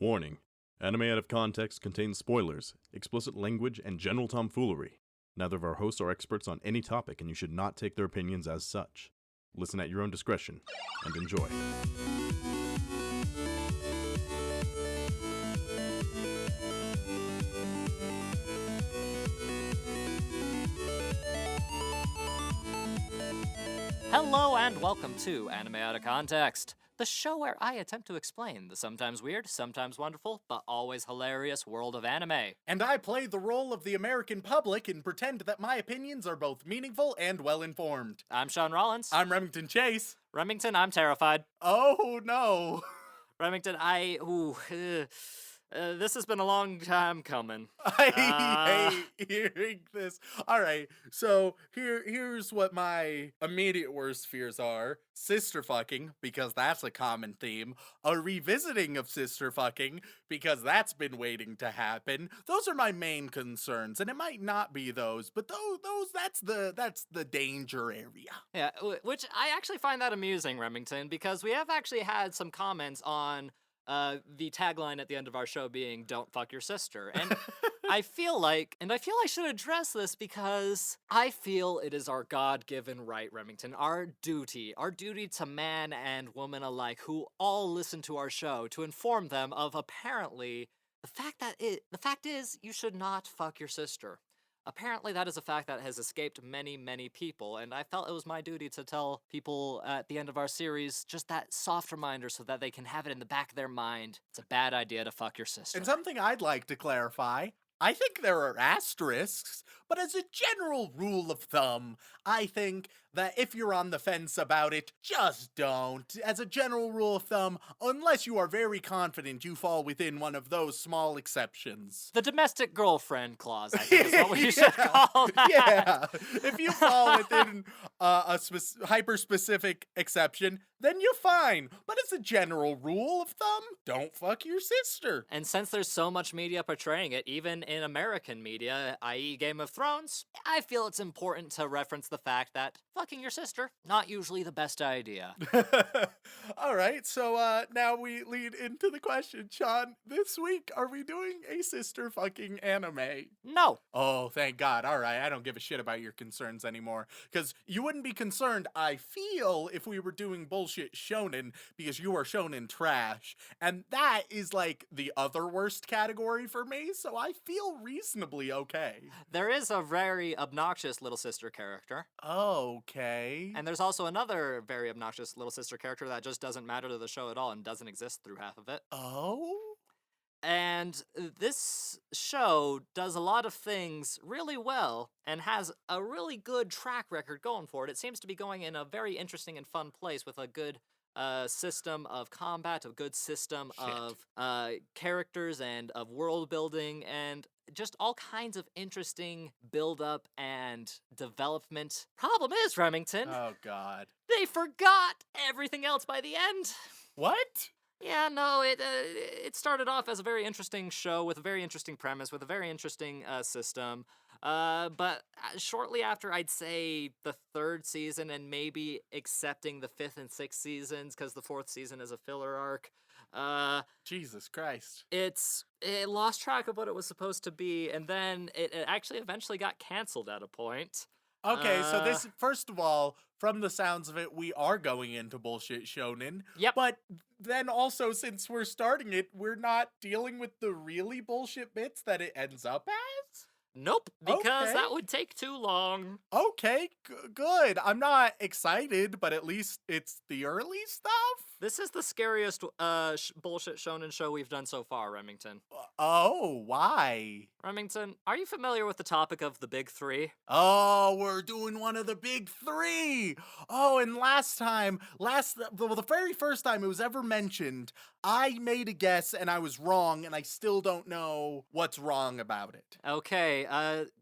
Warning: Anime out of context contains spoilers, explicit language, and general tomfoolery. Neither of our hosts are experts on any topic, and you should not take their opinions as such. Listen at your own discretion, and enjoy. Hello and welcome to Anime Out of Context, the show where I attempt to explain the sometimes weird, sometimes wonderful, but always hilarious world of anime. And I play the role of the American public and pretend that my opinions are both meaningful and well-informed. I'm Shaun Rollins. I'm Remington Chase. Remington, I'm terrified. Oh no. Remington, this has been a long time coming. I hate hearing this. Alright, so here's what my immediate worst fears are. Sister fucking, because that's a common theme. A revisiting of sister fucking, because that's been waiting to happen. Those are my main concerns, and it might not be those, but that's the danger area. Yeah, which I actually find that amusing, Remington, because we have actually had some comments on the tagline at the end of our show being "Don't fuck your sister," and I feel I should address this because I feel it is our God-given right, Remington, our duty to man and woman alike who all listen to our show to inform them of apparently the fact is you should not fuck your sister. Apparently, that is a fact that has escaped many, many people, and I felt it was my duty to tell people at the end of our series just that soft reminder so that they can have it in the back of their mind. It's a bad idea to fuck your sister. And something I'd like to clarify, I think there are asterisks, but as a general rule of thumb, I think that if you're on the fence about it, just don't. As a general rule of thumb, unless you are very confident you fall within one of those small exceptions. The domestic girlfriend clause, I think is what we should call that. Yeah, if you fall within a hyper-specific exception, then you're fine. But as a general rule of thumb, don't fuck your sister. And since there's so much media portraying it, even in American media, i.e. Game of Thrones, I feel it's important to reference the fact that fucking your sister, not usually the best idea. All right, so now we lead into the question, Shaun. This week, are we doing a sister fucking anime? No. Oh, thank God. All right, I don't give a shit about your concerns anymore. Because you wouldn't be concerned, I feel, if we were doing bullshit shonen, because you are shonen trash. And that is like the other worst category for me, so I feel reasonably okay. There is a very obnoxious little sister character. Okay. And there's also another very obnoxious little sister character that just doesn't matter to the show at all and doesn't exist through half of it. Oh? And this show does a lot of things really well and has a really good track record going for it. It seems to be going in a very interesting and fun place with a good system of combat, a good system of characters and of world building, and just all kinds of interesting build-up and development. Problem is, Remington, Oh, God. they forgot everything else by the end. What? Yeah, no, it started off as a very interesting show with a very interesting premise, with a very interesting system. But shortly after, I'd say the third season, and maybe accepting the fifth and sixth seasons, because the fourth season is a filler arc, Jesus Christ. it lost track of what it was supposed to be, and then it actually eventually got canceled at a point. Okay, so this, first of all, from the sounds of it, we are going into bullshit shonen. Yep. But then also, since we're starting it, we're not dealing with the really bullshit bits that it ends up as? Nope, because Okay. that would take too long. Okay, good. I'm not excited, but at least it's the early stuff? This is the scariest bullshit shonen show we've done so far, Remington. Oh, why? Remington, are you familiar with the topic of the big three? Oh, we're doing one of the big three. Oh, and the very first time it was ever mentioned, I made a guess and I was wrong, and I still don't know what's wrong about it. Okay,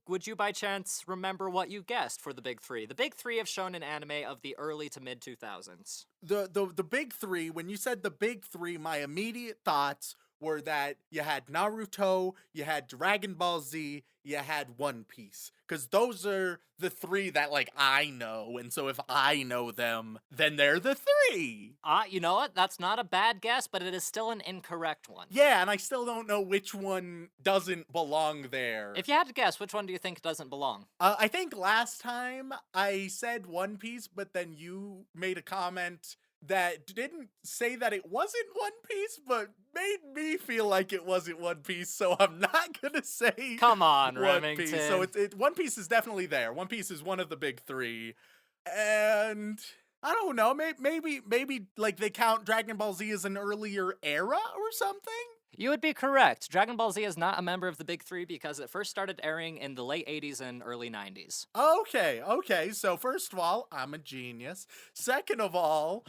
would you by chance remember what you guessed for the big three? The big three of shonen anime of the early to mid 2000s. The big three, when you said the big three, my immediate thoughts were that you had Naruto, you had Dragon Ball Z, you had One Piece. Because those are the three that, like, I know. And so if I know them, then they're the three. You know what? That's not a bad guess, but it is still an incorrect one. Yeah, and I still don't know which one doesn't belong there. If you had to guess, which one do you think doesn't belong? I think last time I said One Piece, but then you made a comment that didn't say that it wasn't One Piece, but made me feel like it wasn't One Piece, so I'm not gonna say Come on, One Remington. Piece. So One Piece is definitely there. One Piece is one of the big three, and I don't know, maybe like they count Dragon Ball Z as an earlier era or something. You would be correct. Dragon Ball Z is not a member of the big three because it first started airing in the late 80s and early 90s. Okay. So first of all, I'm a genius. Second of all,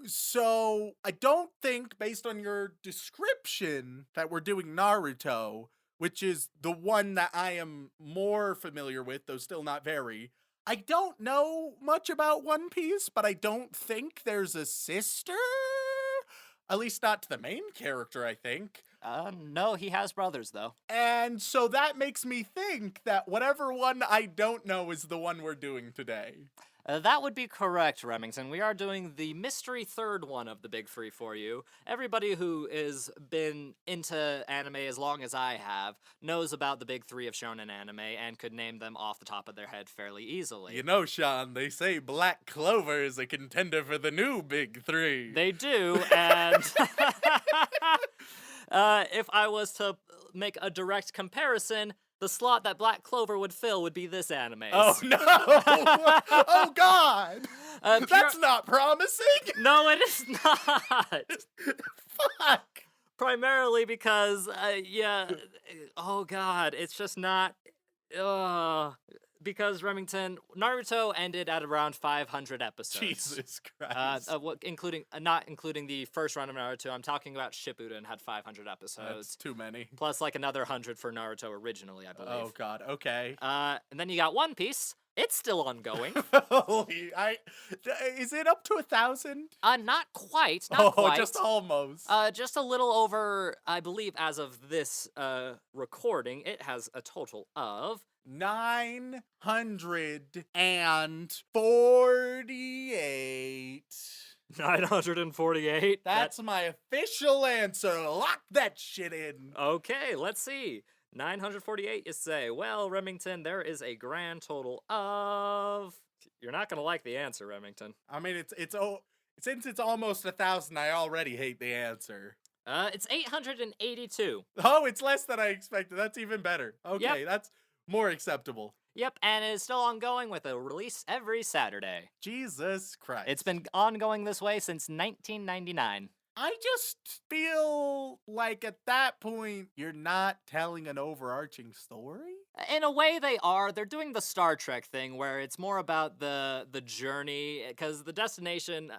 so I don't think, based on your description, that we're doing Naruto, which is the one that I am more familiar with, though still not very. I don't know much about One Piece, but I don't think there's a sister. At least not to the main character, I think. No, he has brothers, though. And so that makes me think that whatever one I don't know is the one we're doing today. That would be correct, Remington. We are doing the mystery third one of the big three for you. Everybody who has been into anime as long as I have knows about the big three of shonen anime and could name them off the top of their head fairly easily. You know, Shaun, they say Black Clover is a contender for the new big three. They do, and if I was to make a direct comparison, the slot that Black Clover would fill would be this anime. Oh, no! Oh, God! That's not promising! No, it is not! Fuck! Primarily because, oh God, it's just not, because Remington, Naruto ended at around 500 episodes. Jesus Christ. Not including the first run of Naruto, I'm talking about Shippuden had 500 episodes. That's too many. Plus like another 100 for Naruto originally, I believe. Oh God, okay. And then you got One Piece. It's still ongoing. Is it up to 1,000? Not quite, not quite. Just almost. Just a little over, I believe as of this recording, it has a total of 948. 948. That's my official answer. Lock that shit in. Okay, let's see. 948, you say. Well, Remington, there is a grand total of... You're not going to like the answer, Remington. I mean, since it's almost 1,000, I already hate the answer. It's 882. Oh, it's less than I expected. That's even better. Okay, Yep. That's more acceptable. Yep, and it is still ongoing with a release every Saturday. Jesus Christ. It's been ongoing this way since 1999. I just feel like at that point, you're not telling an overarching story? In a way, they are. They're doing the Star Trek thing where it's more about the journey, because the destination,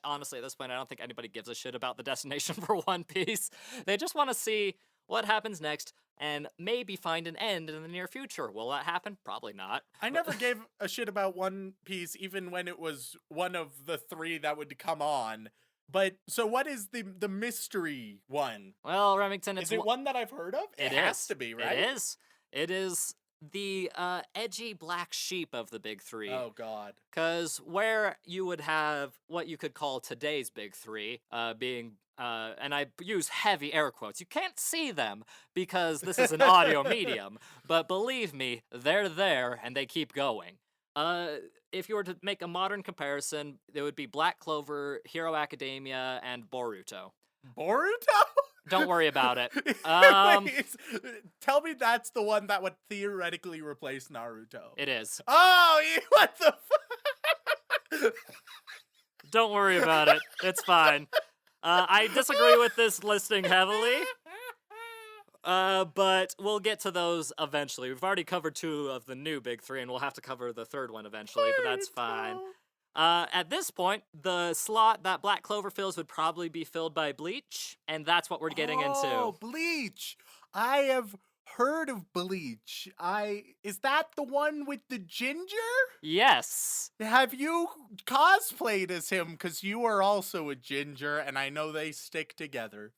honestly, at this point, I don't think anybody gives a shit about the destination for One Piece. They just want to see what happens next and maybe find an end in the near future. Will that happen? Probably not. I never gave a shit about One Piece, even when it was one of the three that would come on. But, so what is the mystery one? Well, Remington, it's... Is it one that I've heard of? It has to be, right? It is. It is the edgy black sheep of the big three. Oh, God. Because where you would have what you could call today's big three, being... and I use heavy air quotes. You can't see them because this is an audio medium, but believe me, they're there and they keep going. If you were to make a modern comparison, it would be Black Clover, Hero Academia, and Boruto. Boruto? Don't worry about it. Wait, tell me that's the one that would theoretically replace Naruto. It is. Oh, what the fuck? Don't worry about it. It's fine. I disagree with this listing heavily. But we'll get to those eventually. We've already covered two of the new big three, and we'll have to cover the third one eventually, but that's fine. At this point, the slot that Black Clover fills would probably be filled by Bleach, and that's what we're getting into. Oh, Bleach! I have heard of Bleach. Is that the one with the ginger? Yes. Have you cosplayed as him? Because you are also a ginger, and I know they stick together.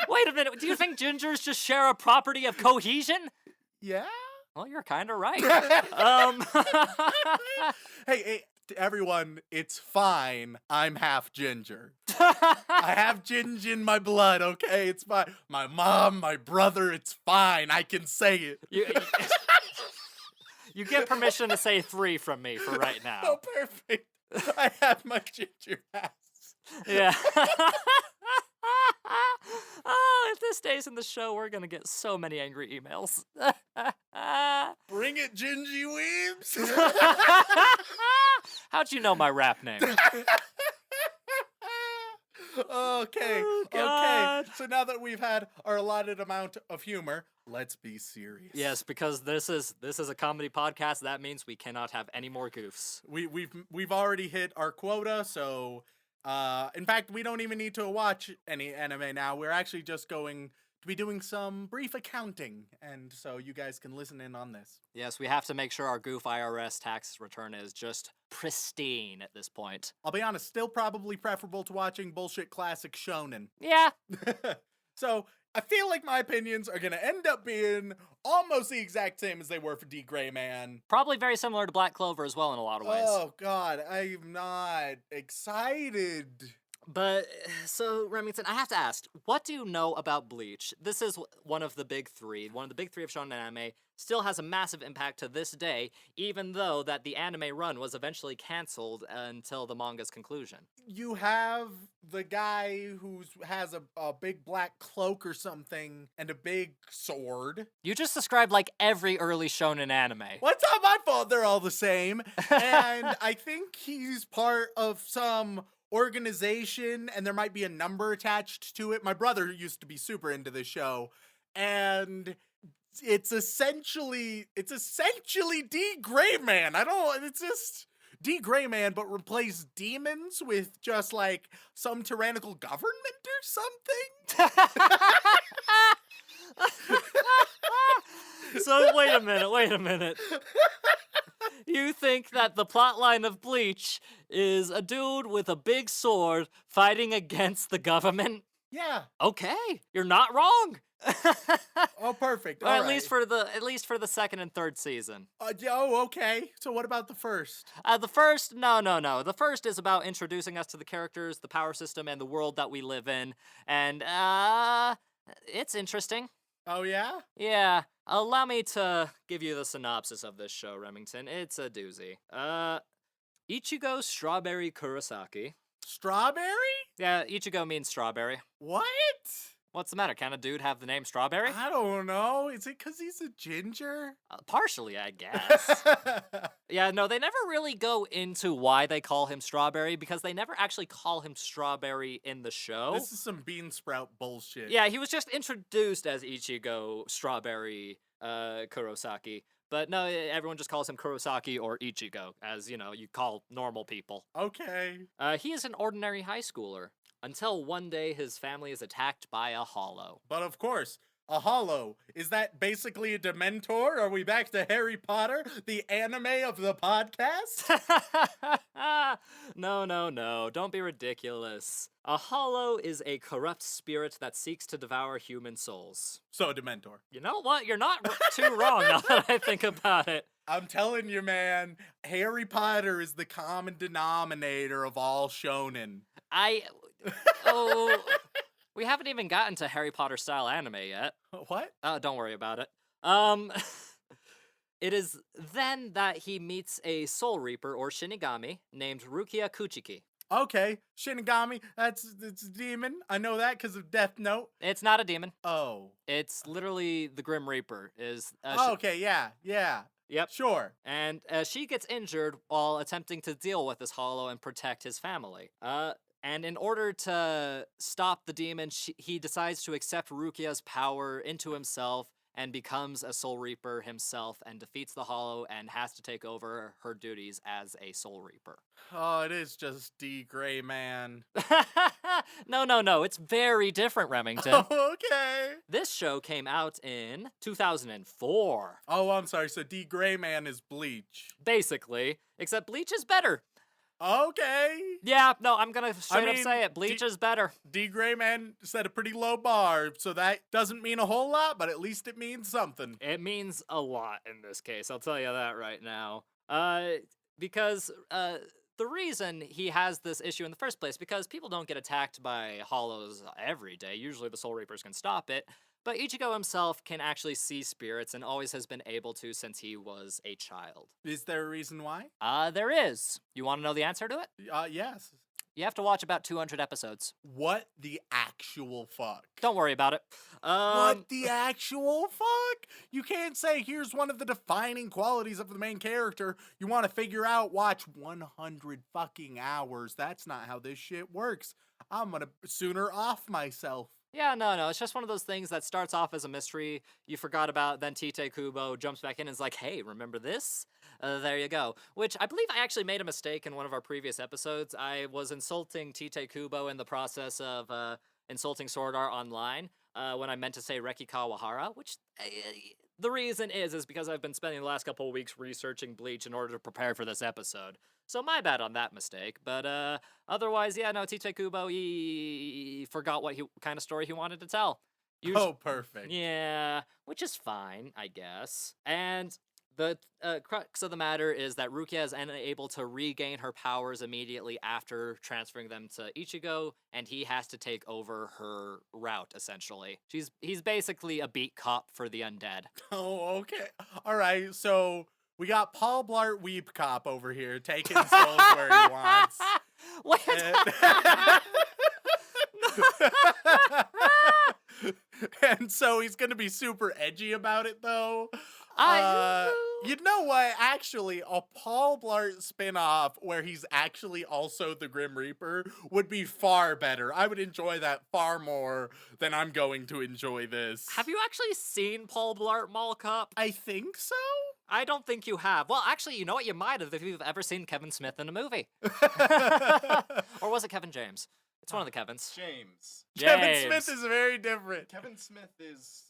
Wait a minute. Do you think gingers just share a property of cohesion? Yeah? Well, you're kind of right. Hey, everyone, it's fine. I'm half ginger. I have ginger in my blood, okay? It's fine. My mom, my brother, it's fine. I can say it. You get permission to say 3 from me for right now. Oh, perfect. I have my ginger pass. Yeah. Oh, if this stays in the show, we're gonna get so many angry emails. Bring it, Gingy Weebs. How'd you know my rap name? Okay, Oh, okay. God. So now that we've had our allotted amount of humor, let's be serious. Yes, because this is a comedy podcast. That means we cannot have any more goofs. We've already hit our quota, so in fact, we don't even need to watch any anime now. We're actually just going to be doing some brief accounting, and so you guys can listen in on this. Yes, we have to make sure our goof IRS tax return is just pristine at this point. I'll be honest, still probably preferable to watching bullshit classic shonen. Yeah. So I feel like my opinions are gonna end up being almost the exact same as they were for D. Gray Man. Probably very similar to Black Clover as well in a lot of ways. Oh god, I'm not excited. But, so, Remington, I have to ask, what do you know about Bleach? This is one of the big 3. One of the big 3 of shonen anime. Still has a massive impact to this day, even though that the anime run was eventually canceled until the manga's conclusion. You have the guy who has a big black cloak or something and a big sword. You just described like every early shonen anime. What's not my fault? They're all the same. And I think he's part of some organization, and there might be a number attached to it. My brother used to be super into this show, and it's essentially D. Gray Man. It's just D. Gray Man, but replace demons with just like some tyrannical government or something. So wait a minute. You think that the plotline of Bleach is a dude with a big sword fighting against the government? Yeah. Okay, you're not wrong. Oh, perfect. Or All at right. least for the second and third season. Okay. So what about the first? The first, no. The first is about introducing us to the characters, the power system, and the world that we live in. And, it's interesting. Oh, yeah? Yeah. Allow me to give you the synopsis of this show, Remington. It's a doozy. Ichigo Strawberry Kurosaki. Strawberry? Yeah, Ichigo means strawberry. What? What's the matter? Can a dude have the name Strawberry? I don't know. Is it because he's a ginger? Partially, I guess. Yeah, no, they never really go into why they call him Strawberry, because they never actually call him Strawberry in the show. This is some bean sprout bullshit. Yeah, he was just introduced as Ichigo Strawberry Kurosaki. But no, everyone just calls him Kurosaki or Ichigo, as, you call normal people. Okay. He is an ordinary high schooler, until one day his family is attacked by a hollow. But of course, a hollow. Is that basically a Dementor? Are we back to Harry Potter, the anime of the podcast? No, don't be ridiculous. A hollow is a corrupt spirit that seeks to devour human souls. So, Dementor. You know what? You're not too wrong now that I think about it. I'm telling you, man, Harry Potter is the common denominator of all shonen. We haven't even gotten to Harry Potter style anime yet. What? Don't worry about it. It is then that he meets a soul reaper or shinigami named Rukia Kuchiki. Okay, Shinigami, it's a demon. I know that because of Death Note. It's not a demon. Oh. It's literally the Grim Reaper. Okay, yeah. Yep. Sure. And she gets injured while attempting to deal with this hollow and protect his family. And in order to stop the demon, he decides to accept Rukia's power into himself and becomes a Soul Reaper himself and defeats the Hollow and has to take over her duties as a Soul Reaper. Oh, it is just D. Gray Man. No. It's very different, Remington. Okay. This show came out in 2004. Oh, I'm sorry. So D. Gray Man is Bleach. Basically, except Bleach is better. Okay. Yeah, no, I'm gonna straight up say it. Bleach is better. D. Gray Man set a pretty low bar, so that doesn't mean a whole lot, but at least it means something. It means a lot in this case, I'll tell you that right now. Because the reason he has this issue in the first place, because people don't get attacked by hollows every day. Usually the Soul Reapers can stop it. But Ichigo himself can actually see spirits and always has been able to since he was a child. Is there a reason why? There is. You want to know the answer to it? Yes. You have to watch about 200 episodes. What the actual fuck? Don't worry about it. What the actual fuck? You can't say, here's one of the defining qualities of the main character. You want to figure out, watch 100 fucking hours. That's not how this shit works. I'm gonna sooner off myself. Yeah, no. It's just one of those things that starts off as a mystery you forgot about, then Tite Kubo jumps back in and is like, hey, remember this? There you go. Which I believe I actually made a mistake in one of our previous episodes. I was insulting Tite Kubo in the process of insulting Sword Art Online when I meant to say Reki Kawahara, which the reason is because I've been spending the last couple of weeks researching Bleach in order to prepare for this episode. So my bad on that mistake, but otherwise, yeah, no, Tite Kubo, he forgot what kind of story he wanted to tell. Oh, perfect. Yeah, which is fine, I guess. And the crux of the matter is that Rukia is unable to regain her powers immediately after transferring them to Ichigo, and he has to take over her route, essentially. He's basically a beat cop for the undead. Oh, okay. All right, so we got Paul Blart Weep Cop over here taking souls where he wants. And so he's gonna be super edgy about it, though. You know what? Actually, a Paul Blart spinoff where he's actually also the Grim Reaper would be far better. I would enjoy that far more than I'm going to enjoy this. Have you actually seen Paul Blart Mall Cop? I think so. I don't think you have. Well, actually, you know what? You might have if you've ever seen Kevin Smith in a movie. Or was it Kevin James? It's one of the Kevins. James. Kevin Smith is very different. Kevin Smith is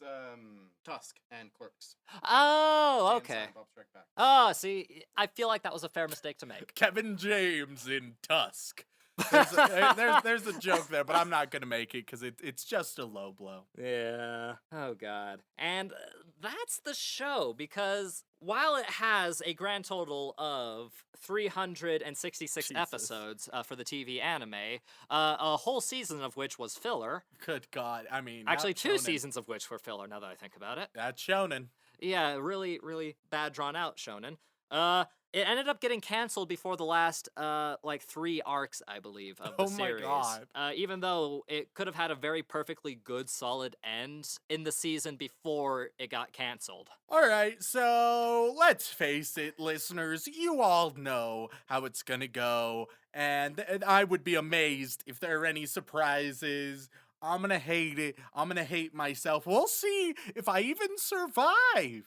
Tusk and Clerks. Oh, And okay. Silent Bob Strike Back. Oh, see, I feel like that was a fair mistake to make. Kevin James in Tusk. There's a joke there, but I'm not going to make it because it's just a low blow. Yeah. Oh, God. And that's the show, because while it has a grand total of 366 Jesus. episodes for the TV anime, a whole season of which was filler. Good God. I mean, Actually, that's 2 shonen. seasons of which were filler, now that I think about it. That's shonen. Yeah, really, really bad drawn out shonen. It ended up getting canceled before the last, 3 arcs, I believe, of the Oh my series. God. Even though it could have had a very perfectly good, solid end in the season before it got canceled. All right, so let's face it, listeners. You all know how it's going to go. And I would be amazed if there are any surprises. I'm going to hate it. I'm going to hate myself. We'll see if I even survive.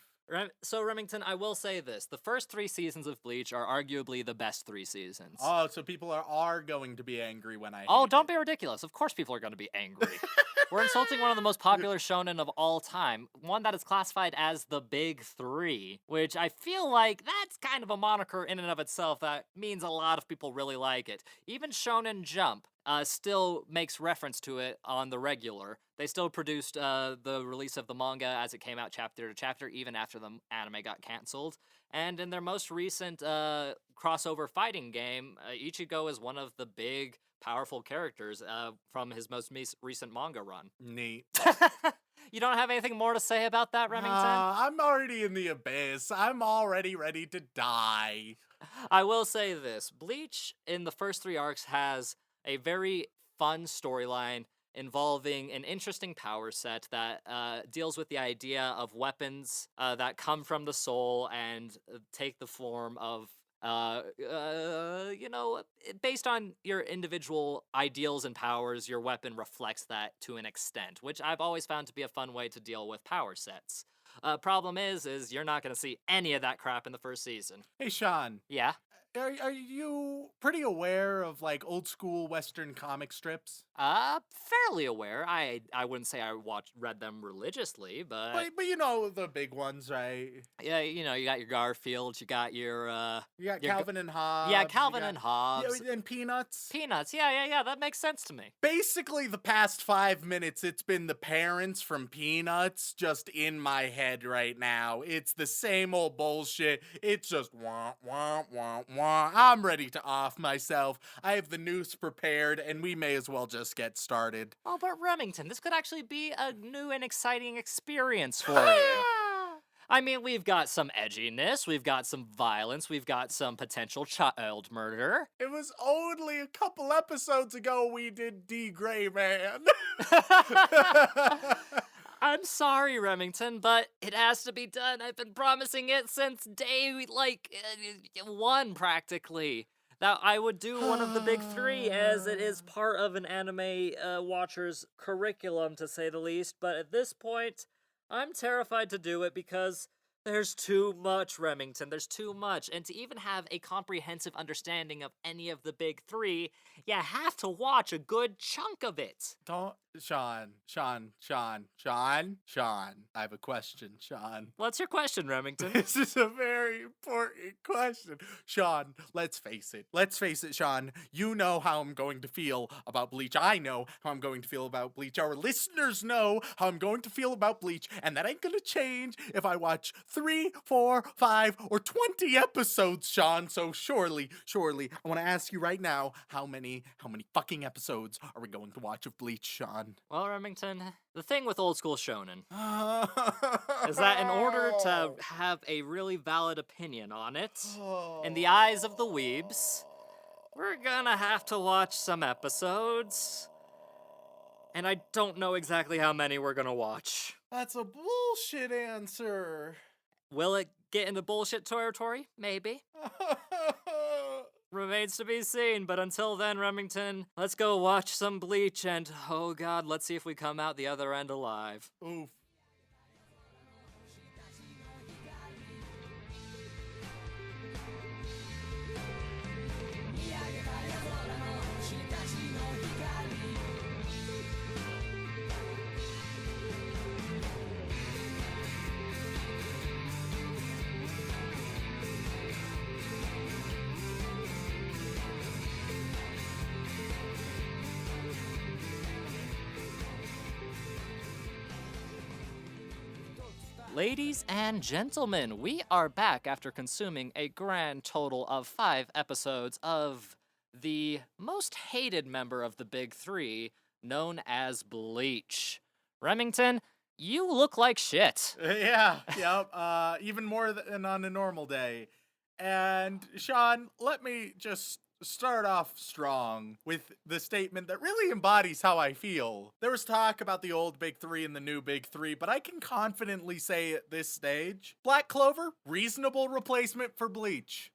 So, Remington, I will say this. The first 3 seasons of Bleach are arguably the best 3 seasons. Oh, so people are going to be angry when I Oh, hate don't it. be ridiculous. Of course people are going to be angry. We're insulting one of the most popular shonen of all time, one that is classified as the Big 3, which I feel like that's kind of a moniker in and of itself that means a lot of people really like it. Even Shonen Jump still makes reference to it on the regular. They still produced the release of the manga as it came out chapter to chapter, even after the anime got canceled. And in their most recent crossover fighting game, Ichigo is one of the big, powerful characters from his most recent manga run. Neat. You don't have anything more to say about that, Remington? I'm already in the abyss. I'm already ready to die. I will say this. Bleach, in the first 3 arcs, has a very fun storyline involving an interesting power set that deals with the idea of weapons that come from the soul and take the form of, based on your individual ideals and powers, your weapon reflects that to an extent, which I've always found to be a fun way to deal with power sets. Problem is you're not gonna see any of that crap in the first season. Hey, Shaun, Yeah. are you pretty aware of like old school Western comic strips? Fairly aware. I wouldn't say I read them religiously, But you know the big ones, right? yeah, you know, you got your Garfield, you got your You got Your Calvin and Hobbes. yeah, you Calvin got- and Hobbes. Yeah, and Peanuts. Peanuts. Yeah, that makes sense to me. Basically, the past 5 minutes, it's been the parents from Peanuts just in my head right now. It's the same old bullshit. It's just wah, wah, wah, wah. I'm ready to off myself. I have the noose prepared, and we may as well just get started. Oh, but Remington, this could actually be a new and exciting experience for you. I mean, we've got some edginess, we've got some violence, we've got some potential child murder. It was only a couple episodes ago we did D. Gray Man. I'm sorry, Remington, but it has to be done. I've been promising it since day, one, practically. That I would do one of the big three, as it is part of an anime watcher's curriculum, to say the least. But at this point, I'm terrified to do it because there's too much, Remington. There's too much. And to even have a comprehensive understanding of any of the big three, you have to watch a good chunk of it. Don't, Shaun. I have a question, Shaun. What's your question, Remington? This is a very important question. Shaun, let's face it, Shaun. You know how I'm going to feel about Bleach. I know how I'm going to feel about Bleach. Our listeners know how I'm going to feel about Bleach, and that ain't gonna change if I watch 3, 4, 5, or 20 episodes, Shaun. So surely, I want to ask you right now, how many fucking episodes are we going to watch of Bleach, Shaun? Well, Remington, the thing with old school shonen is that in order to have a really valid opinion on it, in the eyes of the weebs, we're gonna have to watch some episodes. And I don't know exactly how many we're gonna watch. That's a bullshit answer. Will it get into bullshit territory? Maybe. Remains to be seen, but until then, Remington, let's go watch some Bleach and, oh god, let's see if we come out the other end alive. Oof. Ladies and gentlemen, we are back after consuming a grand total of 5 episodes of the most hated member of the big three, known as Bleach. Remington, you look like shit. Even more than on a normal day. And Shaun, let me just start off strong with the statement that really embodies how I feel. There was talk about the old big three and the new big three, but I can confidently say at this stage, Black Clover, reasonable replacement for Bleach.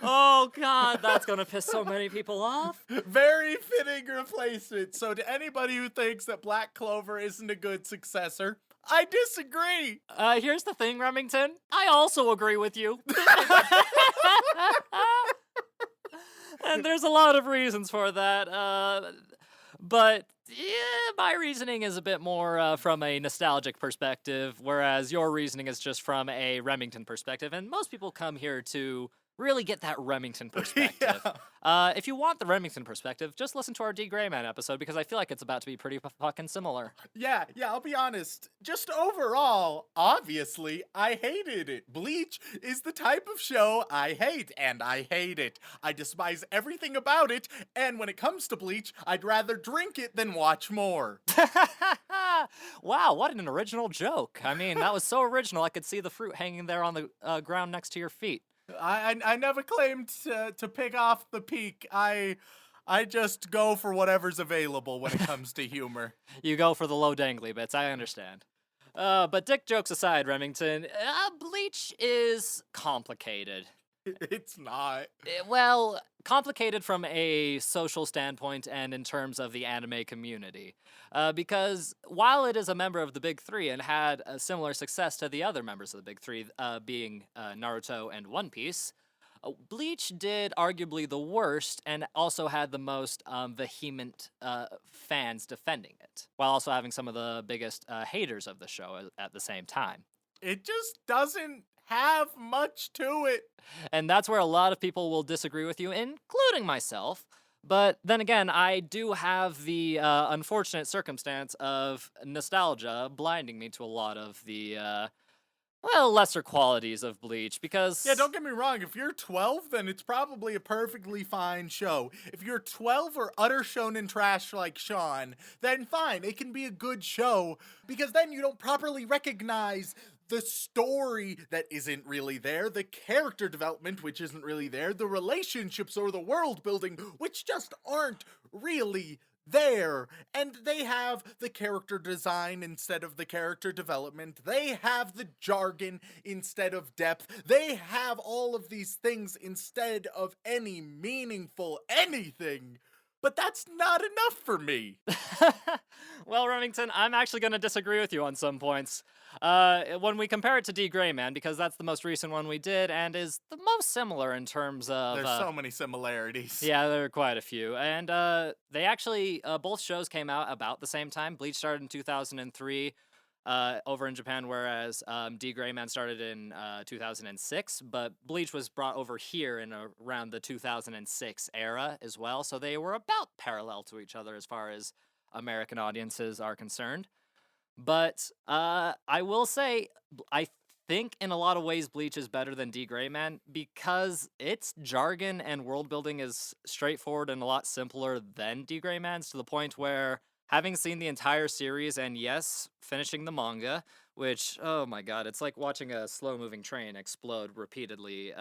Oh god, that's gonna piss so many people off. Very fitting replacement. So to anybody who thinks that Black Clover isn't a good successor, I disagree. Here's the thing, Remington. I also agree with you. And there's a lot of reasons for that. But my reasoning is a bit more from a nostalgic perspective, whereas your reasoning is just from a Remington perspective. And most people come here to really get that Remington perspective. If you want the Remington perspective, just listen to our D. Gray Man episode, because I feel like it's about to be pretty fucking similar. Yeah, I'll be honest. Just overall, obviously, I hated it. Bleach is the type of show I hate, and I hate it. I despise everything about it, and when it comes to Bleach, I'd rather drink it than watch more. Wow, what an original joke. I mean, that was so original, I could see the fruit hanging there on the ground next to your feet. I never claimed to pick off the peak. I just go for whatever's available when it comes to humor. You go for the low dangly bits, I understand. But dick jokes aside, Remington, Bleach is complicated. It's not. Well, complicated from a social standpoint and in terms of the anime community. Because while it is a member of the Big Three and had a similar success to the other members of the Big Three, being Naruto and One Piece, Bleach did arguably the worst and also had the most vehement fans defending it, while also having some of the biggest haters of the show at the same time. It just doesn't have much to it. And that's where a lot of people will disagree with you, including myself. But then again, I do have the unfortunate circumstance of nostalgia blinding me to a lot of the, lesser qualities of Bleach, because... Yeah, don't get me wrong. If you're 12, then it's probably a perfectly fine show. If you're 12 or utter shonen trash like Shaun, then fine, it can be a good show, because then you don't properly recognize the story that isn't really there, the character development which isn't really there, the relationships or the world building which just aren't really there. And they have the character design instead of the character development. They have the jargon instead of depth. They have all of these things instead of any meaningful anything. But that's not enough for me. Well, Remington, I'm actually going to disagree with you on some points. When we compare it to D. Gray Man, because that's the most recent one we did and is the most similar in terms of... There's so many similarities. Yeah, there are quite a few. And they actually, both shows came out about the same time. Bleach started in 2003 over in Japan, whereas D. Gray Man started in 2006. But Bleach was brought over here in around the 2006 era as well. So they were about parallel to each other as far as American audiences are concerned. But I will say, I think in a lot of ways Bleach is better than D. Gray Man because its jargon and world building is straightforward and a lot simpler than D. Gray Man's, to the point where, having seen the entire series and yes, finishing the manga, which, oh my god, it's like watching a slow-moving train explode repeatedly.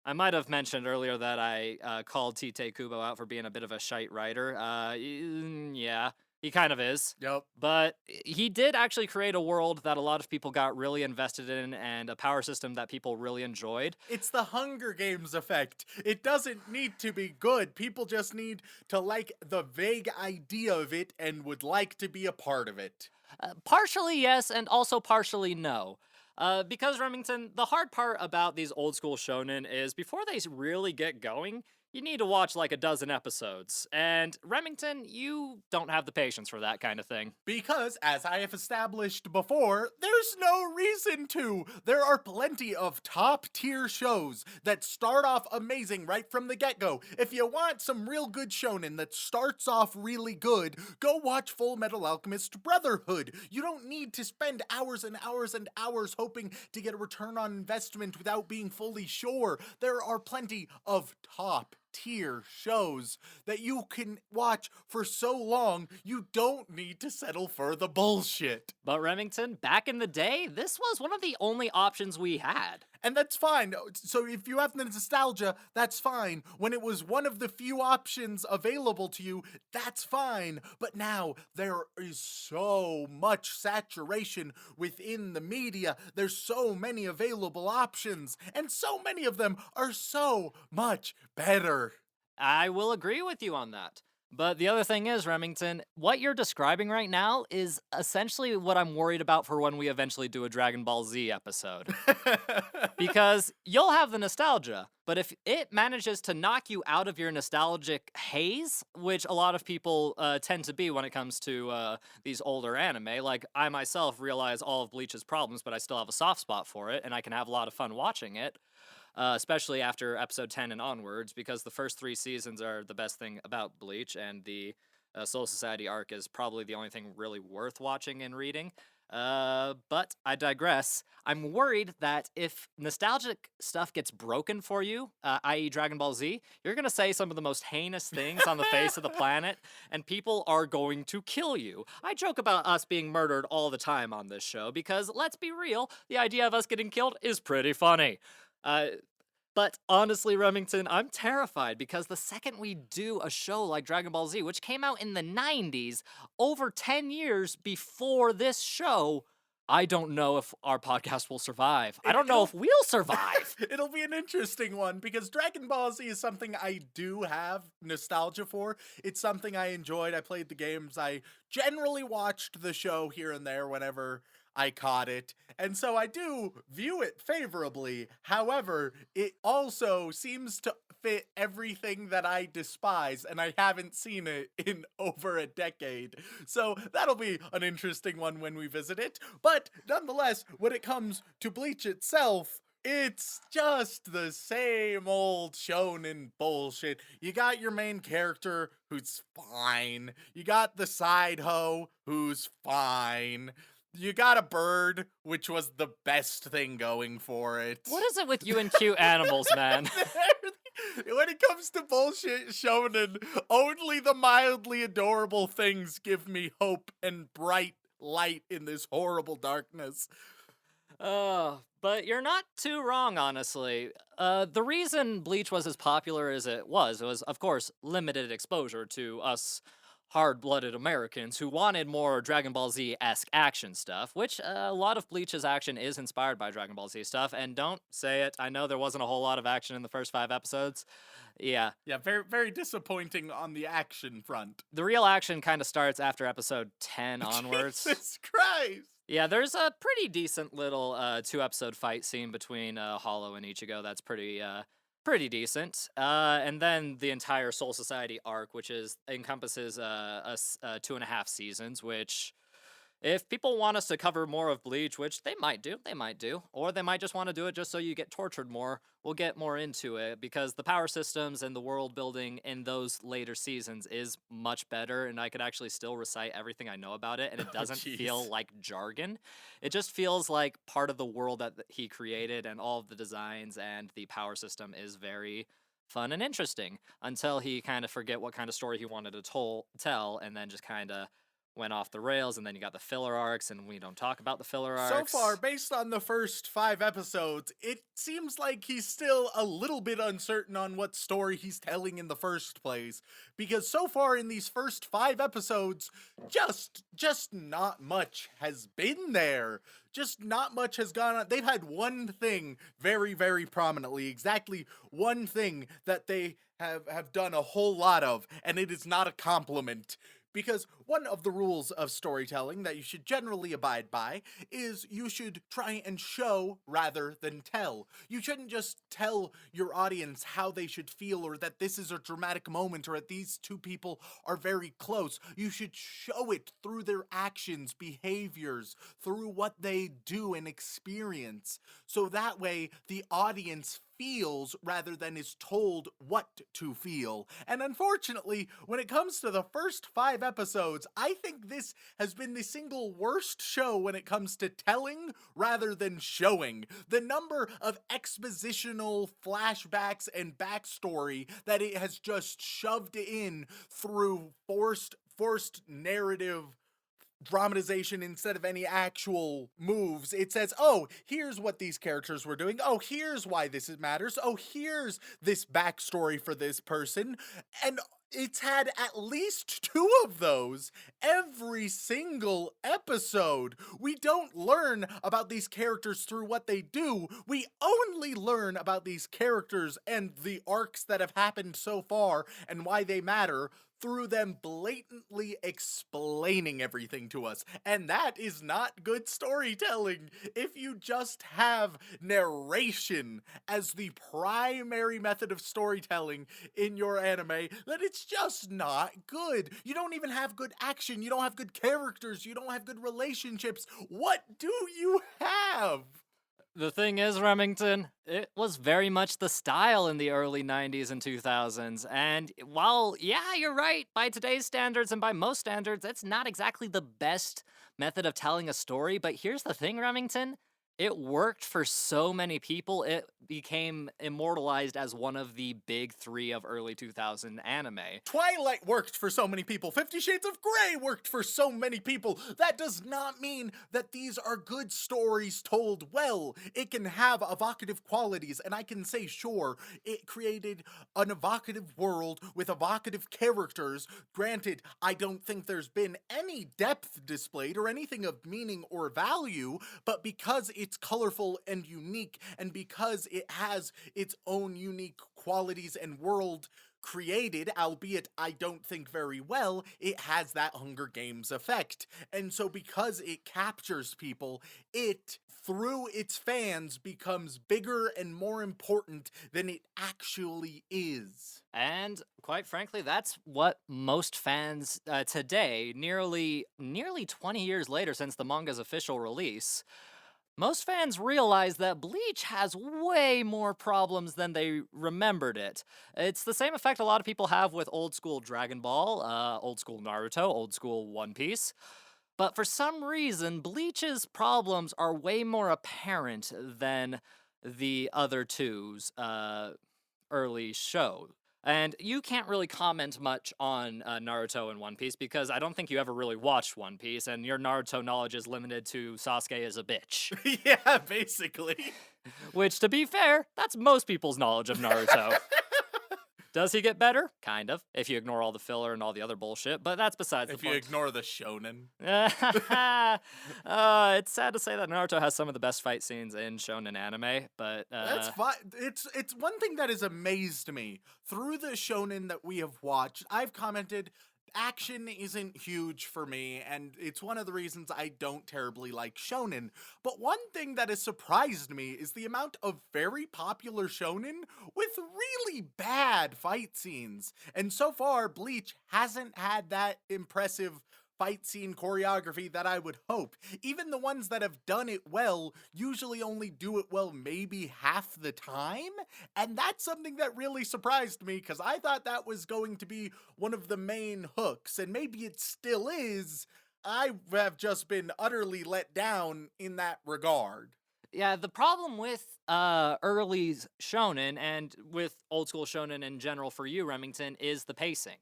I might have mentioned earlier that I called Tite Kubo out for being a bit of a shite writer. Yeah, he kind of is. Yep. But he did actually create a world that a lot of people got really invested in and a power system that people really enjoyed. It's the Hunger Games effect. It doesn't need to be good. People just need to like the vague idea of it and would like to be a part of it. Partially yes, and also partially no. Because, Remington, the hard part about these old school shonen is before they really get going, you need to watch like a dozen episodes. And, Remington, you don't have the patience for that kind of thing. Because, as I have established before, there's no reason to. There are plenty of top-tier shows that start off amazing right from the get-go. If you want some real good shonen that starts off really good, go watch Full Metal Alchemist Brotherhood. You don't need to spend hours and hours and hours hoping to get a return on investment without being fully sure. There are plenty of top-tier shows that you can watch for so long you don't need to settle for the bullshit. But, Remington, back in the day, this was one of the only options we had. And that's fine. So if you have the nostalgia, that's fine. When it was one of the few options available to you, that's fine. But now there is so much saturation within the media. There's so many available options, and so many of them are so much better. I will agree with you on that. But the other thing is, Remington, what you're describing right now is essentially what I'm worried about for when we eventually do a Dragon Ball Z episode. Because you'll have the nostalgia, but if it manages to knock you out of your nostalgic haze, which a lot of people tend to be when it comes to these older anime, like I myself realize all of Bleach's problems, but I still have a soft spot for it, and I can have a lot of fun watching it. Especially after episode 10 and onwards, because the first 3 seasons are the best thing about Bleach, and the Soul Society arc is probably the only thing really worth watching and reading. But I digress. I'm worried that if nostalgic stuff gets broken for you, i.e. Dragon Ball Z, you're gonna say some of the most heinous things on the face of the planet, and people are going to kill you. I joke about us being murdered all the time on this show, because let's be real, the idea of us getting killed is pretty funny. But honestly, Remington, I'm terrified because the second we do a show like Dragon Ball Z, which came out in the 90s, over 10 years before this show, I don't know if our podcast will survive. I don't know if we'll survive. It'll be an interesting one because Dragon Ball Z is something I do have nostalgia for. It's something I enjoyed. I played the games. I generally watched the show here and there whenever I caught it. And so I do view it favorably. However, it also seems to fit everything that I despise, and I haven't seen it in over a decade. So that'll be an interesting one when we visit it. But nonetheless, when it comes to Bleach itself, it's just the same old shonen bullshit. You got your main character who's fine. You got the side hoe who's fine. You got a bird, which was the best thing going for it. What is it with you and cute animals, man? When it comes to bullshit shonen, only the mildly adorable things give me hope and bright light in this horrible darkness. But you're not too wrong, honestly. The reason Bleach was as popular as it was, of course, limited exposure to us hard-blooded Americans who wanted more Dragon Ball Z-esque action stuff, which a lot of Bleach's action is inspired by Dragon Ball Z stuff, and don't say it, I know there wasn't a whole lot of action in the first 5 episodes. Yeah. Yeah, very, very disappointing on the action front. The real action kind of starts after episode 10 onwards. Jesus Christ! Yeah, there's a pretty decent little 2-episode fight scene between Hollow and Ichigo that's pretty decent. And then the entire Soul Society arc, which encompasses 2.5 seasons, which, if people want us to cover more of Bleach, which they might do, or they might just want to do it just so you get tortured more, we'll get more into it, because the power systems and the world building in those later seasons is much better, and I could actually still recite everything I know about it, and it doesn't feel like jargon. It just feels like part of the world that he created, and all of the designs and the power system is very fun and interesting, until he kind of forget what kind of story he wanted to tell, and then just kind of went off the rails, and then you got the filler arcs, and we don't talk about the filler arcs. So far, based on the first 5 episodes, it seems like he's still a little bit uncertain on what story he's telling in the first place, because so far in these first 5 episodes, just not much has been there. Just not much has gone on. They've had one thing very, very prominently, exactly one thing that they have done a whole lot of, and it is not a compliment. Because one of the rules of storytelling that you should generally abide by is you should try and show rather than tell. You shouldn't just tell your audience how they should feel, or that this is a dramatic moment, or that these two people are very close. You should show it through their actions, behaviors, through what they do and experience. So that way the audience feels rather than is told what to feel. And unfortunately, when it comes to the first 5 episodes, I think this has been the single worst show when it comes to telling rather than showing. The number of expositional flashbacks and backstory that it has just shoved in through forced narrative dramatization instead of any actual moves. It says, oh, here's what these characters were doing. Oh, here's why this matters. Oh, here's this backstory for this person. And it's had at least 2 of those every single episode. We don't learn about these characters through what they do. We only learn about these characters and the arcs that have happened so far and why they matter through them blatantly explaining everything to us. And that is not good storytelling. If you just have narration as the primary method of storytelling in your anime, then it's just not good. You don't even have good action. You don't have good characters. You don't have good relationships. What do you have? The thing is, Remington, it was very much the style in the early 90s and 2000s, and while, yeah, you're right, by today's standards and by most standards, it's not exactly the best method of telling a story, but here's the thing, Remington, it worked for so many people. It became immortalized as one of the big 3 of early 2000 anime. Twilight worked for so many people. 50 Shades of Grey worked for so many people. That does not mean that these are good stories told well. It can have evocative qualities, and I can say, sure, it created an evocative world with evocative characters. Granted, I don't think there's been any depth displayed or anything of meaning or value, but because it's colorful and unique, and because it has its own unique qualities and world created, albeit I don't think very well, it has that Hunger Games effect. And so because it captures people, it, through its fans, becomes bigger and more important than it actually is. And quite frankly, that's what most fans today, nearly 20 years later since the manga's official release, most fans realize that Bleach has way more problems than they remembered it. It's the same effect a lot of people have with old school Dragon Ball, old school Naruto, old school One Piece. But for some reason, Bleach's problems are way more apparent than the other two's early show. And you can't really comment much on Naruto and One Piece because I don't think you ever really watched One Piece, and your Naruto knowledge is limited to Sasuke is a bitch. Yeah, basically. Which, to be fair, that's most people's knowledge of Naruto. Does he get better? Kind of, if you ignore all the filler and all the other bullshit, but that's besides the If you point. ignore the shonen. It's sad to say that Naruto has some of the best fight scenes in shonen anime, but That's fine. It's one thing that has amazed me through the shonen that we have watched. I've commented action isn't huge for me, and it's one of the reasons I don't terribly like shonen. But one thing that has surprised me is the amount of very popular shonen with really bad fight scenes. And so far, Bleach hasn't had that impressive fight scene choreography that I would hope. Even the ones that have done it well usually only do it well maybe half the time, and that's something that really surprised me because I thought that was going to be one of the main hooks, and maybe it still is. I have just been utterly let down in that regard. yeah, the problem with early shonen and with old school shonen in general for you, Remington, is the pacing.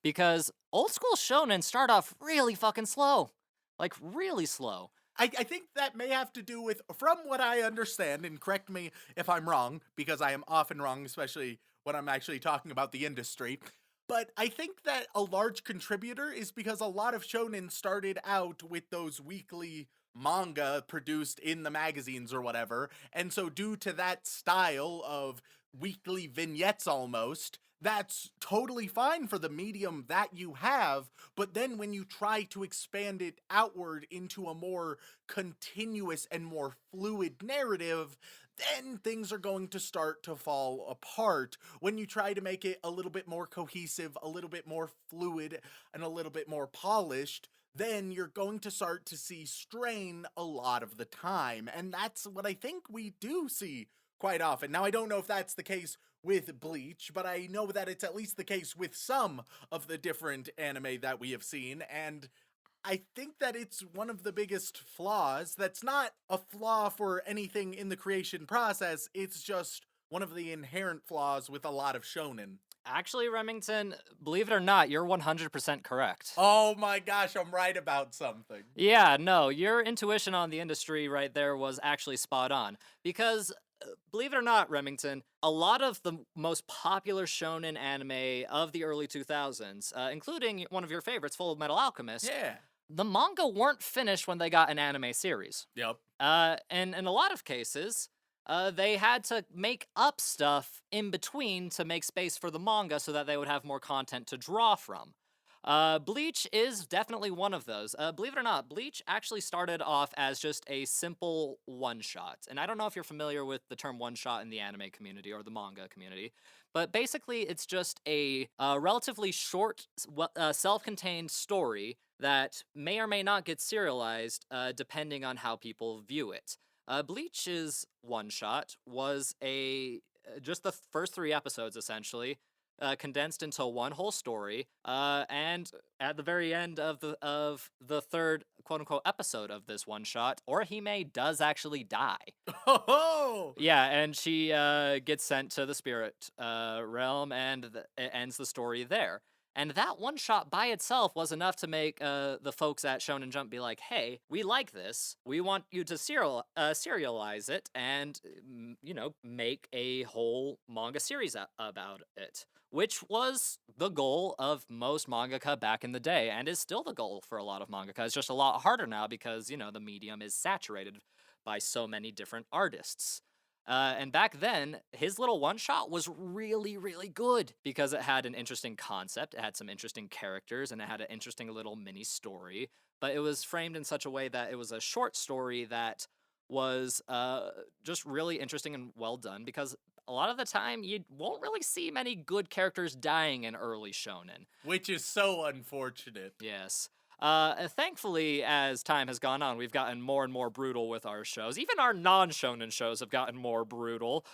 Because old school shonen start off really fucking slow. Like, really slow. I think that may have to do with, from what I understand, and correct me if I'm wrong, because I am often wrong, especially when I'm actually talking about the industry, but I think that a large contributor is because a lot of shonen started out with those weekly manga produced in the magazines or whatever, and so due to that style of weekly vignettes almost, that's totally fine for the medium that you have, but then when you try to expand it outward into a more continuous and more fluid narrative, then things are going to start to fall apart. When you try to make it a little bit more cohesive, a little bit more fluid, and a little bit more polished, then you're going to start to see strain a lot of the time. And that's what I think we do see quite often. Now, I don't know if that's the case with Bleach, but I know that it's at least the case with some of the different anime that we have seen, and I think that it's one of the biggest flaws. That's not a flaw for anything in the creation process, it's just one of the inherent flaws with a lot of shonen. Actually, Remington, believe it or not, you're 100% correct. Oh my gosh, I'm right about something. Yeah, no, your intuition on the industry right there was actually spot on. Because, believe it or not, Remington, a lot of the most popular shonen anime of the early 2000s, including one of your favorites, Full Metal Alchemist, Yeah. the manga weren't finished when they got an anime series. Yep. And in a lot of cases, they had to make up stuff in between to make space for the manga so that they would have more content to draw from. Bleach is definitely one of those. Believe it or not, Bleach actually started off as just a simple one-shot. And I don't know if you're familiar with the term one-shot in the anime community or the manga community, but basically it's just a relatively short, self-contained story that may or may not get serialized depending on how people view it. Bleach's one-shot was just the first 3 episodes, essentially, condensed into one whole story. And at the very end of the third quote unquote episode of this one shot, Orihime does actually die. Oh, Yeah, and she gets sent to the spirit realm, and it ends the story there. And that one shot by itself was enough to make the folks at Shonen Jump be like, "Hey, we like this. We want you to serialize it, and make a whole manga series about it." Which was the goal of most mangaka back in the day, and is still the goal for a lot of mangaka. It's just a lot harder now because the medium is saturated by so many different artists. And back then, his little one shot was really, really good because it had an interesting concept, it had some interesting characters, and it had an interesting little mini story. But it was framed in such a way that it was a short story that was just really interesting and well done because a lot of the time you won't really see many good characters dying in early shonen. which is so unfortunate. Yes. Thankfully, as time has gone on, we've gotten more and more brutal with our shows. Even our non-shonen shows have gotten more brutal.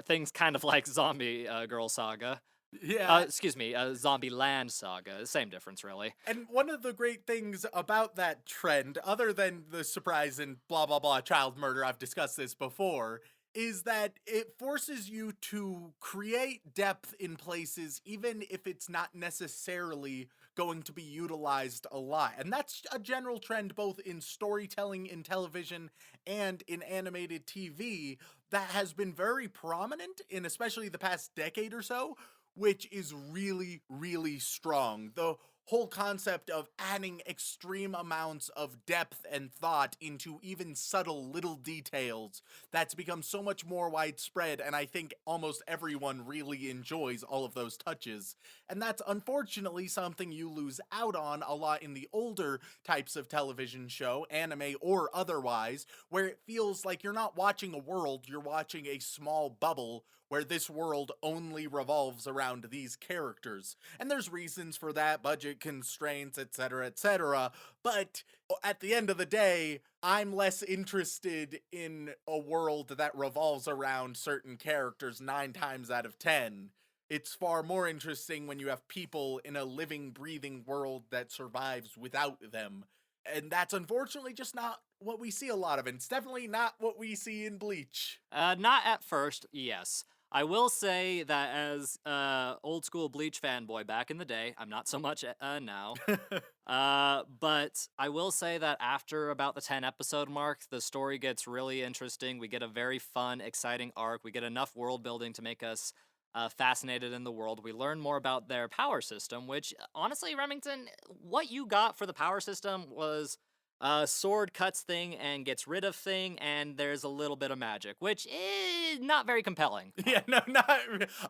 Things kind of like Zombie Girl Saga. Yeah. Excuse me, Zombie Land Saga. Same difference, really. And one of the great things about that trend, other than the surprise and blah, blah, blah child murder, I've discussed this before, is that it forces you to create depth in places, even if it's not necessarily going to be utilized a lot. And that's a general trend both in storytelling in television and in animated TV that has been very prominent in especially the past decade or so, which is really, really strong. The whole concept of adding extreme amounts of depth and thought into even subtle little details that's become so much more widespread, and I think almost everyone really enjoys all of those touches. And that's unfortunately something you lose out on a lot in the older types of television show, anime or otherwise, where it feels like you're not watching a world, you're watching a small bubble where this world only revolves around these characters. And there's reasons for that, budget constraints, etc., but at the end of the day, I'm less interested in a world that revolves around certain characters 9 times out of 10. It's far more interesting when you have people in a living, breathing world that survives without them. And that's unfortunately just not what we see a lot of, and it's definitely not what we see in Bleach. Not at first, yes. I will say that as old school Bleach fanboy back in the day, I'm not so much now. But I will say that after about the 10 episode mark, the story gets really interesting. We get a very fun, exciting arc. We get enough world building to make us fascinated in the world. We learn more about their power system, which honestly, Remington, what you got for the power system was sword cuts thing and gets rid of thing, and there's a little bit of magic, which is not very compelling. Yeah, no,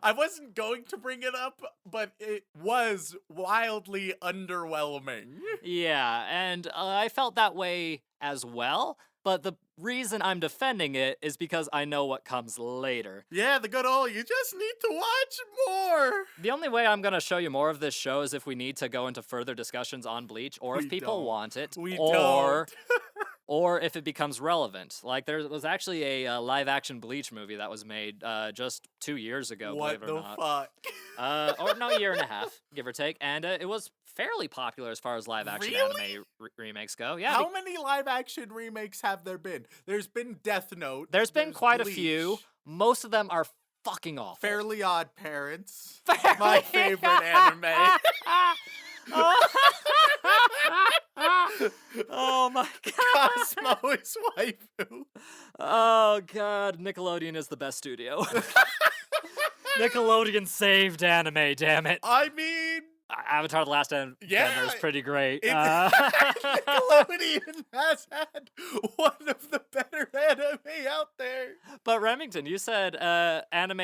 I wasn't going to bring it up, but it was wildly underwhelming. Yeah, and I felt that way as well, but the reason I'm defending it is because I know what comes later. Yeah, the good old, you just need to watch more. The only way I'm going to show you more of this show is if we need to go into further discussions on Bleach, or if We people don't. want it, We or don't. or if it becomes relevant. Like, there was actually a live-action Bleach movie that was made just 2 years ago, What believe it or the not. fuck? Or no, a year and a half, give or take, and it was fairly popular as far as live-action Really? anime remakes go. Yeah, How many live action remakes have there been? There's been Death Note. there's been quite Bleach, a few. Most of them are fucking awful. Fairly Odd Parents. Fairly My favorite anime. Oh my god. Cosmo is waifu. Oh god, Nickelodeon is the best studio. Nickelodeon saved anime, damn it. I mean, Avatar: The Last Airbender Yeah, is pretty great. Nickelodeon has had one of the better anime out there. But Remington, you said anime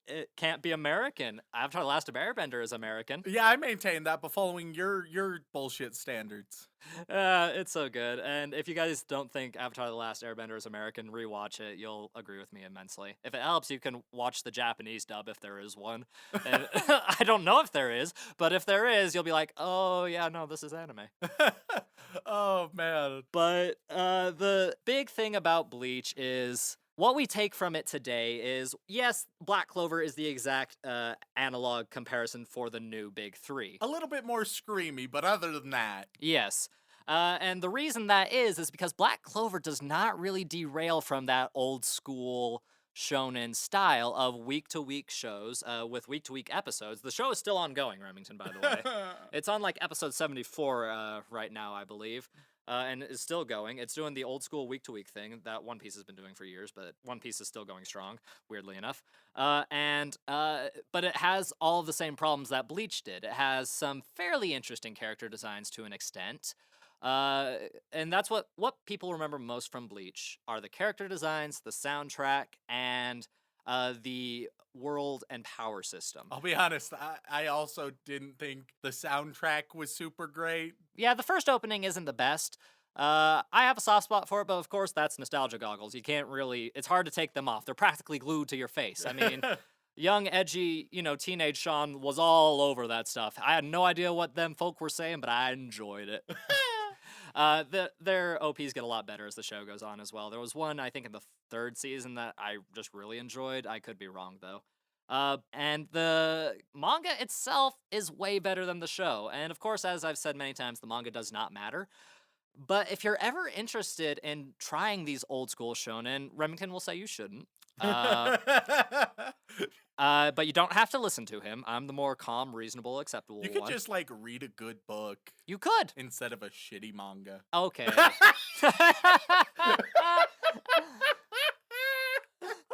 it can't be American. Avatar: The Last Airbender is American. Yeah, I maintain that, but following your bullshit standards. It's so good. And if you guys don't think Avatar: The Last Airbender is American, rewatch it. You'll agree with me immensely. If it helps, you can watch the Japanese dub if there is one. And I don't know if there is, but if there is, you'll be like, oh yeah, no, this is anime. Oh man. But the big thing about Bleach is what we take from it today is, yes, Black Clover is the exact analog comparison for the new big three. A little bit more screamy, but other than that. Yes. And the reason that is because Black Clover does not really derail from that old school shonen style of week-to-week shows with week-to-week episodes. The show is still ongoing, Remington, by the way. It's on like episode 74 right now, I believe. And is still going. It's doing the old school week-to-week thing that One Piece has been doing for years, but One Piece is still going strong, weirdly enough. But it has all of the same problems that Bleach did. It has some fairly interesting character designs to an extent. And that's what people remember most from Bleach are the character designs, the soundtrack, and the world and power system. I'll be honest, I also didn't think the soundtrack was super great. Yeah, the first opening isn't the best. I have a soft spot for it, but of course that's nostalgia goggles. You can't really, it's hard to take them off. They're practically glued to your face. I mean, young, edgy, teenage Shaun was all over that stuff. I had no idea what them folk were saying, but I enjoyed it. Their OPs get a lot better as the show goes on as well. There was one, I think, in the third season that I just really enjoyed. I could be wrong, though. And the manga itself is way better than the show. And of course, as I've said many times, the manga does not matter. But if you're ever interested in trying these old school shonen, Remington will say you shouldn't. But you don't have to listen to him. I'm the more calm, reasonable, acceptable one. You could just read a good book. You could. Instead of a shitty manga. Okay.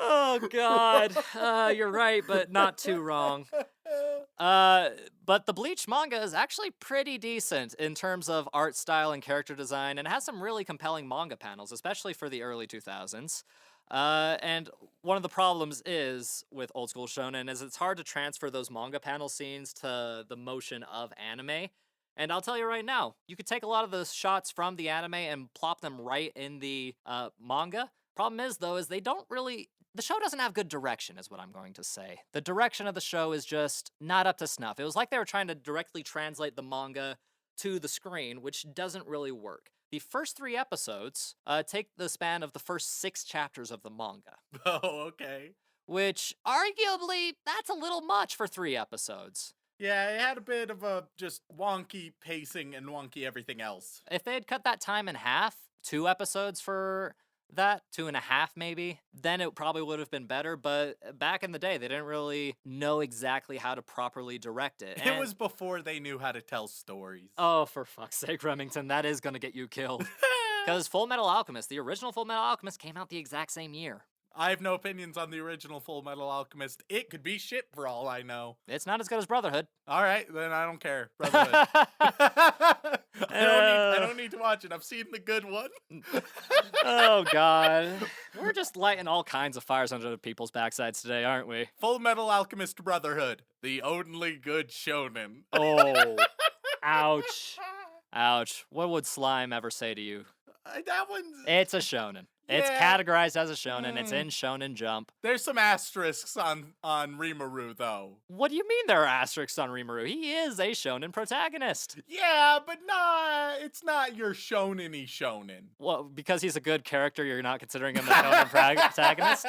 Oh, God. You're right, but not too wrong. But the Bleach manga is actually pretty decent in terms of art style and character design, and has some really compelling manga panels, especially for the early 2000s. And one of the problems is with old school shonen is it's hard to transfer those manga panel scenes to the motion of anime. And I'll tell you right now, you could take a lot of those shots from the anime and plop them right in the manga. Problem is, though, is they don't really... The show doesn't have good direction, is what I'm going to say. The direction of the show is just not up to snuff. It was like they were trying to directly translate the manga to the screen, which doesn't really work. The first 3 episodes take the span of the first 6 chapters of the manga. Oh, okay. Which, arguably, that's a little much for 3 episodes. Yeah, it had a bit of a just wonky pacing and wonky everything else. If they had cut that time in half, 2 episodes for that, 2.5 maybe, then it probably would have been better. But back in the day, they didn't really know exactly how to properly direct it. It was before they knew how to tell stories. Oh, for fuck's sake, Remington, that is going to get you killed. Because Full Metal Alchemist, the original Full Metal Alchemist, came out the exact same year. I have no opinions on the original Full Metal Alchemist. It could be shit for all I know. It's not as good as Brotherhood. All right, then I don't care. Brotherhood. I don't need to watch it. I've seen the good one. Oh, God. We're just lighting all kinds of fires under people's backsides today, aren't we? Full Metal Alchemist Brotherhood, the only good shonen. Oh, ouch. Ouch. What would Slime ever say to you? That one's... It's a shonen. It's Yeah. categorized as a shonen. It's in Shonen Jump. There's some asterisks on Rimuru, though. What do you mean there are asterisks on Rimuru? He is a shonen protagonist. Yeah, but it's not your shonen-y shonen. Well, because he's a good character, you're not considering him a shonen protagonist?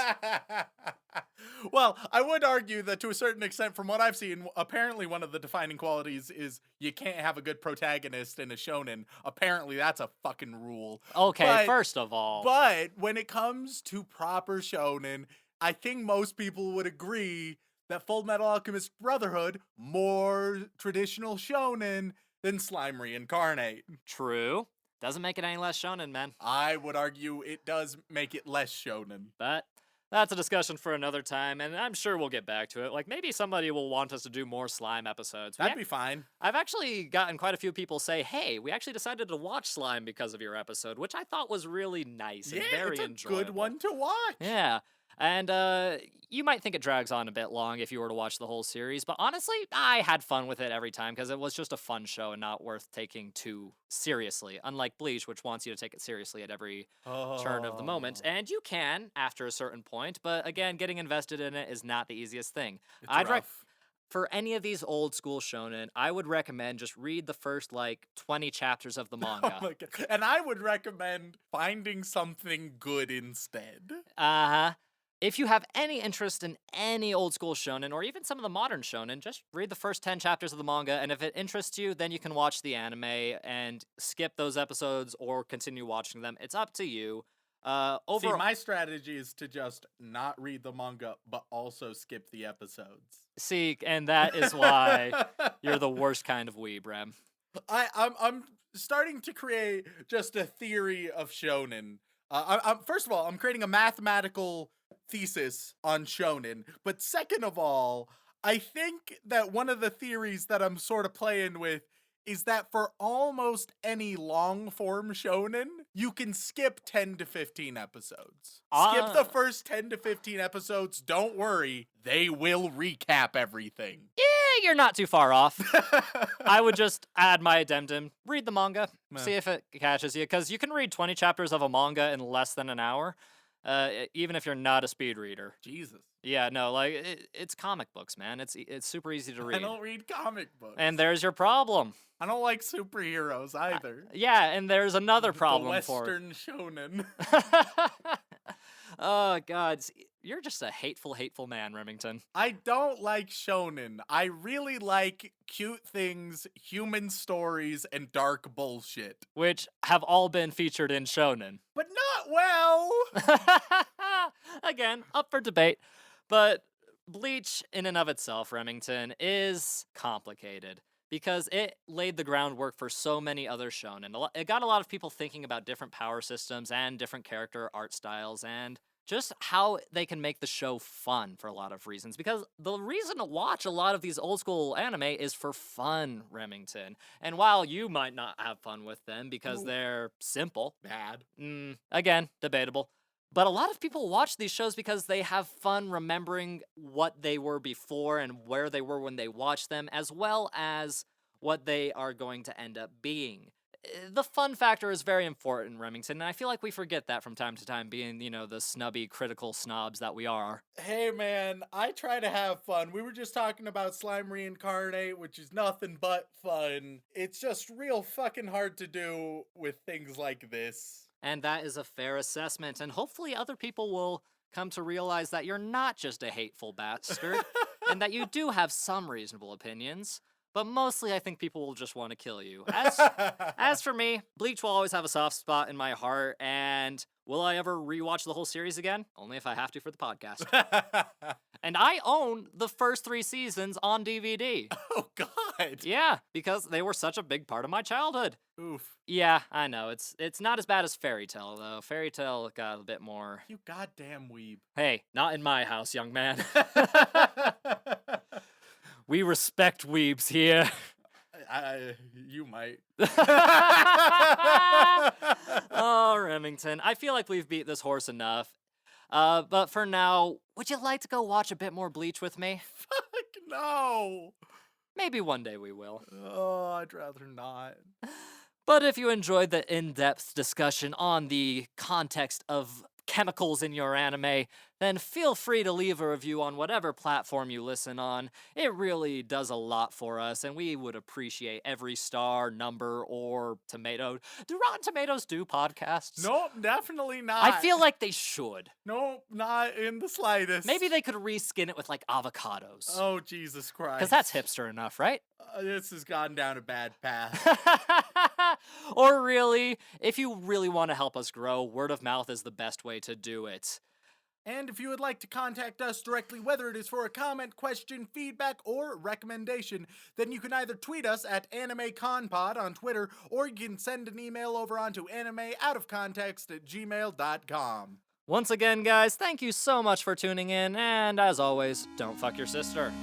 Well, I would argue that to a certain extent, from what I've seen, apparently one of the defining qualities is you can't have a good protagonist in a shonen. Apparently that's a fucking rule. Okay, first of all. But when it comes to proper shonen, I think most people would agree that Full Metal Alchemist Brotherhood more traditional shonen than Slime Reincarnate. True. Doesn't make it any less shonen, man. I would argue it does make it less shonen. But that's a discussion for another time, and I'm sure we'll get back to it. Like, maybe somebody will want us to do more Slime episodes. That'd be fine. I've actually gotten quite a few people say, hey, we actually decided to watch Slime because of your episode, which I thought was really nice and very it's a enjoyable. good one to watch. Yeah. And you might think it drags on a bit long if you were to watch the whole series, but honestly, I had fun with it every time because it was just a fun show and not worth taking too seriously, unlike Bleach, which wants you to take it seriously at every turn of the moment. And you can after a certain point, but again, getting invested in it is not the easiest thing. It's rough. for any of these old school shonen, I would recommend just read the first, 20 chapters of the manga. Oh my God. And I would recommend finding something good instead. Uh-huh. If you have any interest in any old school shonen, or even some of the modern shonen, just read the first 10 chapters of the manga, and if it interests you, then you can watch the anime and skip those episodes or continue watching them. It's up to you. See, my strategy is to just not read the manga, but also skip the episodes. See, and that is why you're the worst kind of weeb, Rem. I'm starting to create just a theory of shonen. First of all, I'm creating a mathematical thesis on shonen, but second of all, I think that one of the theories that I'm sort of playing with is that for almost any long form shonen, you can skip 10 to 15 episodes. Skip the first 10 to 15 episodes. Don't worry, they will recap everything. Yeah, you're not too far off. I would just add my addendum, read the manga, see if it catches you, because you can read 20 chapters of a manga in less than an hour, even if you're not a speed reader. Jesus. Yeah, no, it's comic books, man. It's super easy to read. I don't read comic books. And there's your problem. I don't like superheroes either. Yeah, and there's another problem the for Western shonen. Oh, God. You're just a hateful, hateful man, Remington. I don't like shonen. I really like cute things, human stories, and dark bullshit. Which have all been featured in shonen. But not well! Again, up for debate. But Bleach, in and of itself, Remington, is complicated because it laid the groundwork for so many other shonen. It got a lot of people thinking about different power systems and different character art styles and just how they can make the show fun for a lot of reasons. Because the reason to watch a lot of these old school anime is for fun, Remington. And while you might not have fun with them because they're simple, Bad. Again, debatable. But a lot of people watch these shows because they have fun remembering what they were before and where they were when they watched them, as well as what they are going to end up being. The fun factor is very important, Remington, and I feel like we forget that from time to time, being, the snubby, critical snobs that we are. Hey man, I try to have fun. We were just talking about Slime Reincarnate, which is nothing but fun. It's just real fucking hard to do with things like this. And that is a fair assessment, and hopefully other people will come to realize that you're not just a hateful bastard, and that you do have some reasonable opinions. But mostly, I think people will just want to kill you. As for me, Bleach will always have a soft spot in my heart, and will I ever rewatch the whole series again? Only if I have to for the podcast. And I own the first 3 seasons on DVD. Oh, God. Yeah, because they were such a big part of my childhood. Oof. Yeah, I know. It's not as bad as Fairy Tail, though. Fairy Tail got a bit more... You goddamn weeb. Hey, not in my house, young man. We respect weebs here. You might. Oh, Remington. I feel like we've beat this horse enough. But for now, would you like to go watch a bit more Bleach with me? Fuck no. Maybe one day we will. Oh, I'd rather not. But if you enjoyed the in-depth discussion on the context of chemicals in your anime, then feel free to leave a review on whatever platform you listen on. It really does a lot for us, and we would appreciate every star, number, or tomato. Do Rotten Tomatoes do podcasts? Nope, definitely not. I feel like they should. Nope, not in the slightest. Maybe they could reskin it with, avocados. Oh, Jesus Christ. Because that's hipster enough, right? This has gone down a bad path. Or really, if you really want to help us grow, word of mouth is the best way to do it. And if you would like to contact us directly, whether it is for a comment, question, feedback, or recommendation, then you can either tweet us at AnimeConPod on Twitter, or you can send an email over onto animeoutofcontext@gmail.com. Once again, guys, thank you so much for tuning in, and as always, don't fuck your sister.